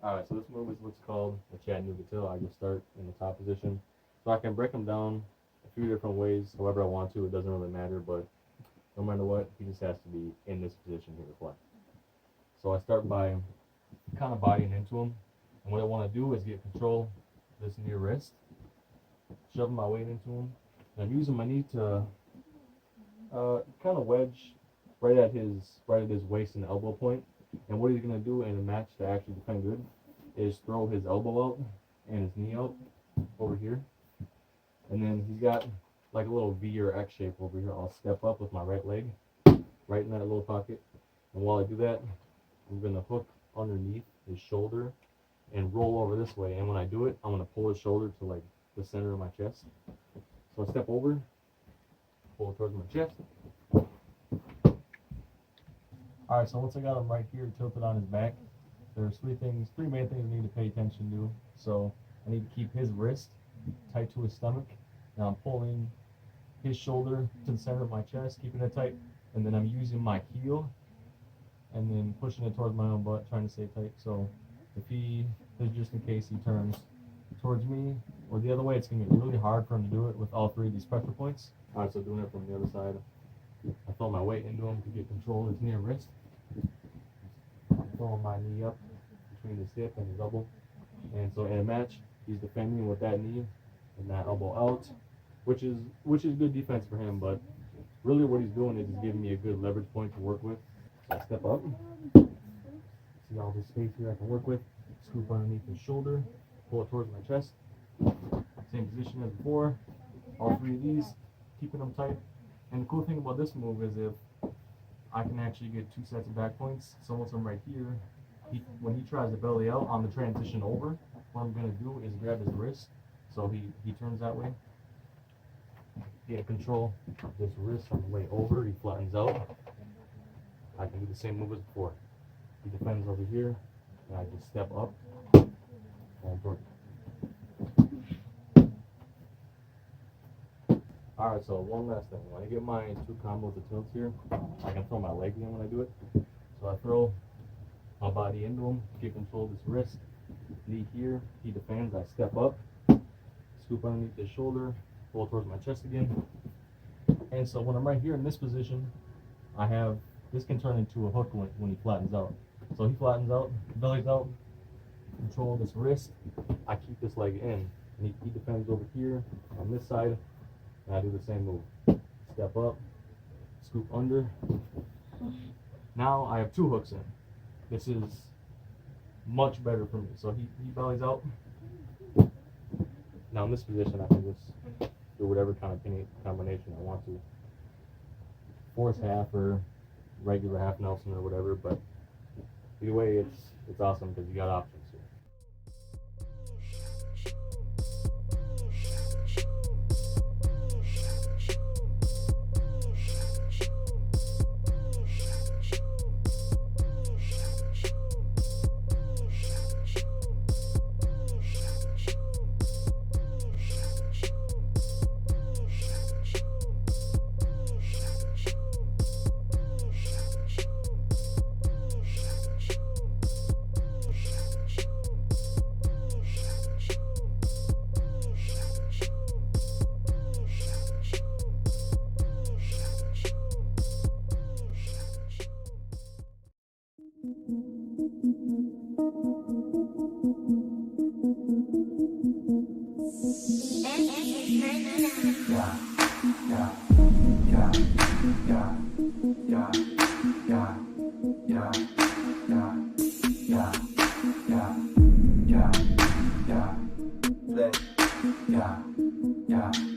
Alright, so this move is what's called a Chattanooga Tilt. I just start in the top position. So I can break him down a few different ways, however I want to. It doesn't really matter, but no matter what, he just has to be in this position here to play. So I start by kind of bodying into him. And what I want to do is get control of this near wrist, shoving my weight into him. And I'm using my knee to kind of wedge right at his waist and elbow point. And what he's going to do in a match to actually defend good is throw his elbow out and his knee out over here. And then he's got like a little V or X shape over here. I'll step up with my right leg right in that little pocket. And while I do that, I'm going to hook underneath his shoulder and roll over this way. And when I do it, I'm going to pull his shoulder to like the center of my chest. So I step over, pull it towards my chest. Alright, so once I got him right here tilted on his back, there's three main things I need to pay attention to. So I need to keep his wrist tight to his stomach. Now I'm pulling his shoulder to the center of my chest, keeping it tight, and then I'm using my heel and then pushing it towards my own butt, trying to stay tight. So just in case he turns towards me or the other way, it's going to be really hard for him to do it with all three of these pressure points. Alright, so doing it from the other side, I throw my weight into him to get control of his near wrist. I'm throwing my knee up between his hip and his elbow. And so in a match, he's defending with that knee and that elbow out, which is good defense for him, but really what he's doing is he's giving me a good leverage point to work with. So I step up. See all this space here I can work with. Scoop underneath his shoulder, pull it towards my chest. Same position as before. All three of these, keeping them tight. And the cool thing about this move is if I can actually get two sets of back points. So once I'm right here, when he tries to belly out on the transition over, what I'm going to do is grab his wrist. So he turns that way. Get control of this wrist on the way over. He flattens out. I can do the same move as before. He defends over here, and I just step up and toward. Alright, so one last thing. When I get my two combos of tilts here, I can throw my leg in when I do it. So I throw my body into him, get control of this wrist, knee here, he defends, I step up, scoop underneath his shoulder, pull towards my chest again. And so when I'm right here in this position, this can turn into a hook when he flattens out. So he flattens out, bellies out, control this wrist, I keep this leg in, and he defends over here on this side, and I do the same move. Step up, scoop under. Now I have two hooks in. This is much better for me. So he bellies out. Now in this position, I can just do whatever kind of combination I want to. Force half or regular half Nelson or whatever, but either way, it's awesome because you got options here. Yeah.